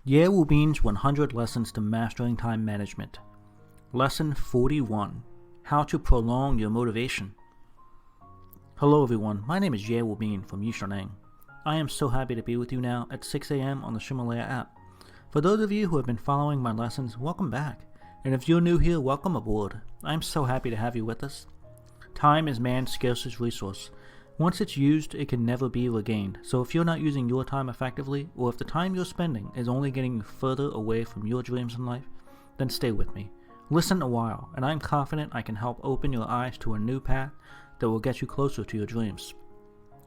Ye Wubin's 100 Lessons to Mastering Time Management. Lesson 41. How to Prolong Your Motivation. Hello everyone, my name is Ye Wubin from Neng. I am so happy to be with you now at 6 a.m. on the Ximalaya App. For those of you who have been following my lessons, welcome back. And if you're new here, welcome aboard. I'm so happy to have you with us. Time is man's scarcest resource. Once it's used, it can never be regained. So if you're not using your time effectively, or if the time you're spending is only getting you further away from your dreams in life, then stay with me. Listen a while, and I'm confident I can help open your eyes to a new path that will get you closer to your dreams.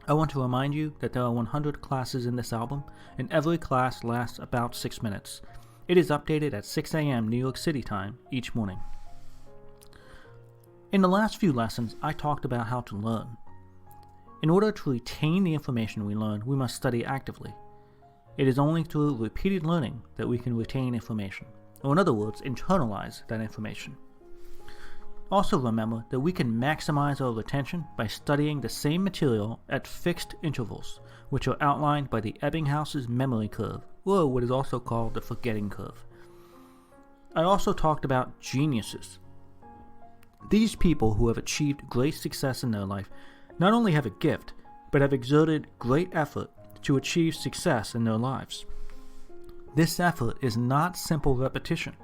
I want to remind you that there are 100 classes in this album, and every class lasts about 6 minutes. It is updated at 6 a.m. New York City time each morning. In the last few lessons, I talked about how to learn. In order to retain the information we learn, we must study actively. It is only through repeated learning that we can retain information, or in other words, internalize that information. Also remember that we can maximize our retention by studying the same material at fixed intervals, which are outlined by the Ebbinghaus's memory curve, or what is also called the forgetting curve. I also talked about geniuses. These people who have achieved great success in their life not only have a gift, but have exerted great effort to achieve success in their lives. This effort is not simple repetition,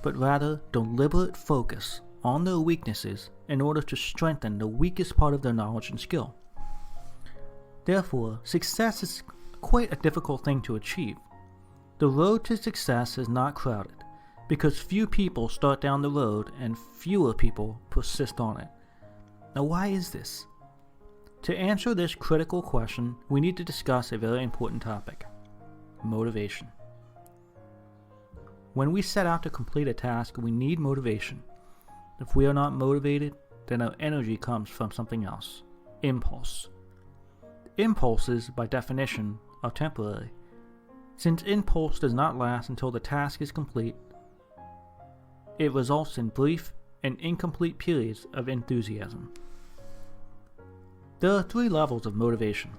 but rather deliberate focus on their weaknesses in order to strengthen the weakest part of their knowledge and skill. Therefore, success is quite a difficult thing to achieve. The road to success is not crowded, because few people start down the road and fewer people persist on it. Now, why is this? To answer this critical question, we need to discuss a very important topic: motivation. When we set out to complete a task, we need motivation. If we are not motivated, then our energy comes from something else: impulse. Impulses, by definition, are temporary. Since impulse does not last until the task is complete, it results in brief and incomplete periods of enthusiasm. There are 3 levels of motivation.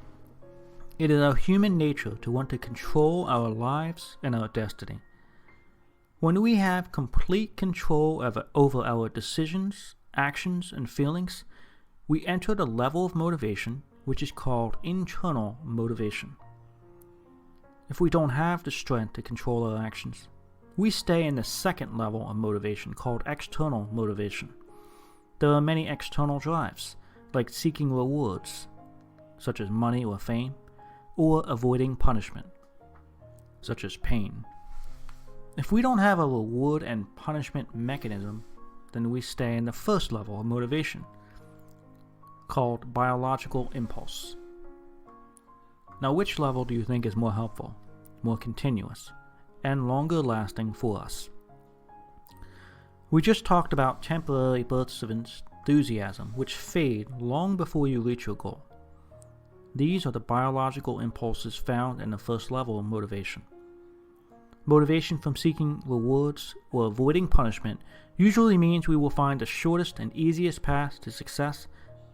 It is our human nature to want to control our lives and our destiny. When we have complete control over our decisions, actions, and feelings, we enter the level of motivation which is called internal motivation. If we don't have the strength to control our actions, we stay in the second level of motivation called external motivation. There are many external drives, like seeking rewards, such as money or fame, or avoiding punishment, such as pain. If we don't have a reward and punishment mechanism, then we stay in the first level of motivation, called biological impulse. Now, which level do you think is more helpful, more continuous, and longer lasting for us? We just talked about temporary bursts of enthusiasm which fade long before you reach your goal. These are the biological impulses found in the first level of motivation. Motivation from seeking rewards or avoiding punishment usually means we will find the shortest and easiest path to success,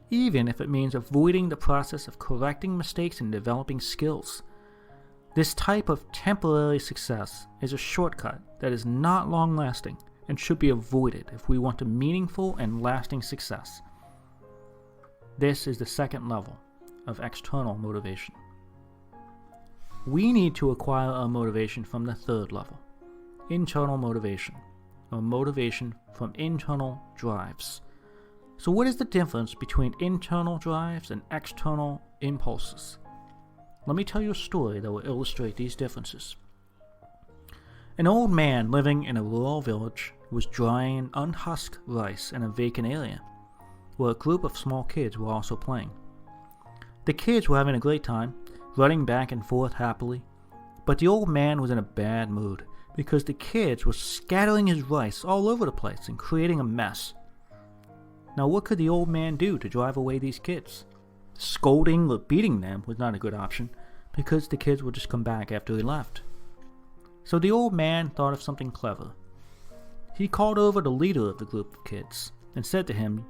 even if it means avoiding the process of correcting mistakes and developing skills. This type of temporary success is a shortcut that is not long-lasting and should be avoided if we want a meaningful and lasting success. This is the second level of external motivation. We need to acquire our motivation from the third level, internal motivation, or motivation from internal drives. So what is the difference between internal drives and external impulses? Let me tell you a story that will illustrate these differences. An old man living in a rural village was drying unhusked rice in a vacant area, where a group of small kids were also playing. The kids were having a great time, running back and forth happily, but the old man was in a bad mood because the kids were scattering his rice all over the place and creating a mess. Now, what could the old man do to drive away these kids? Scolding or beating them was not a good option, because the kids would just come back after he left. So the old man thought of something clever. He called over the leader of the group of kids and said to him,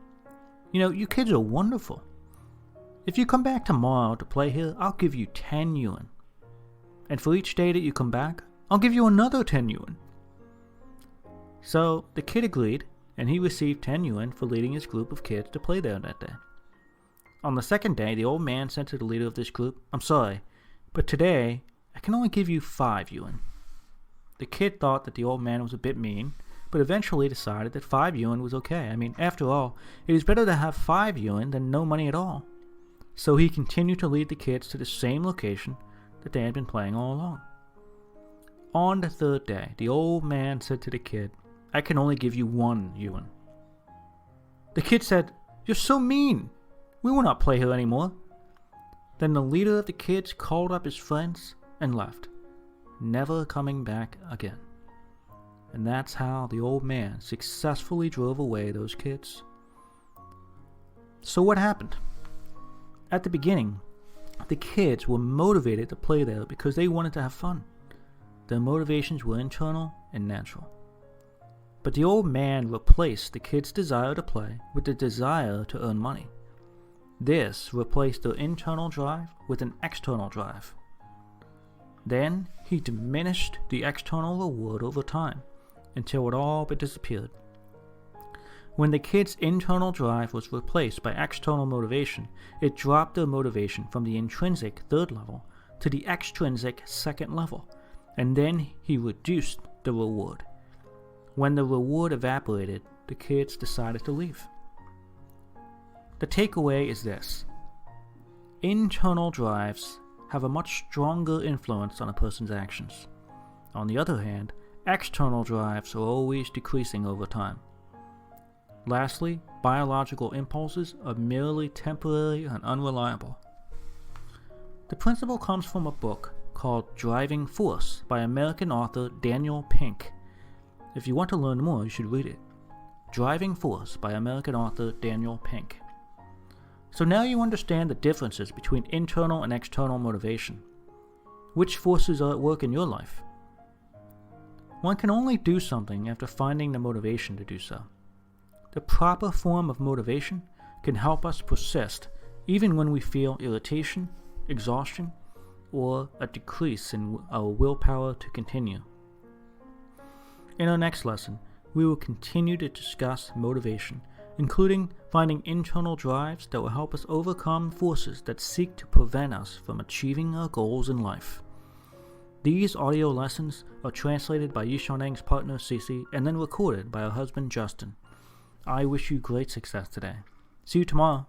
"You kids are wonderful. If you come back tomorrow to play here, I'll give you 10 yuan. And for each day that you come back, I'll give you another 10 yuan. So the kid agreed, and he received 10 yuan for leading his group of kids to play there that day. On the second day, the old man said to the leader of this group, "I'm sorry, but today I can only give you 5 yuan. The kid thought that the old man was a bit mean, but eventually decided that 5 yuan was okay. I mean, after all, it is better to have 5 yuan than no money at all. So he continued to lead the kids to the same location that they had been playing all along. On the third day, the old man said to the kid, "I can only give you 1 yuan. The kid said, "You're so mean. We will not play here anymore." Then the leader of the kids called up his friends and left, never coming back again. And that's how the old man successfully drove away those kids. So what happened? At the beginning, the kids were motivated to play there because they wanted to have fun. Their motivations were internal and natural. But the old man replaced the kids' desire to play with the desire to earn money. This replaced their internal drive with an external drive. Then he diminished the external reward over time until it all but disappeared. When the kids' internal drive was replaced by external motivation, it dropped their motivation from the intrinsic third level to the extrinsic second level, and then he reduced the reward. When the reward evaporated, the kids decided to leave. The takeaway is this: internal drives have a much stronger influence on a person's actions. On the other hand, external drives are always decreasing over time. Lastly, biological impulses are merely temporary and unreliable. The principle comes from a book called Driving Force by American author Daniel Pink. If you want to learn more, you should read it. Driving Force by American author Daniel Pink. So now you understand the differences between internal and external motivation. Which forces are at work in your life? One can only do something after finding the motivation to do so. The proper form of motivation can help us persist even when we feel irritation, exhaustion, or a decrease in our willpower to continue. In our next lesson, we will continue to discuss motivation, including finding internal drives that will help us overcome forces that seek to prevent us from achieving our goals in life. These audio lessons are translated by Neng's partner Cece and then recorded by her husband Justin. I wish you great success today. See you tomorrow.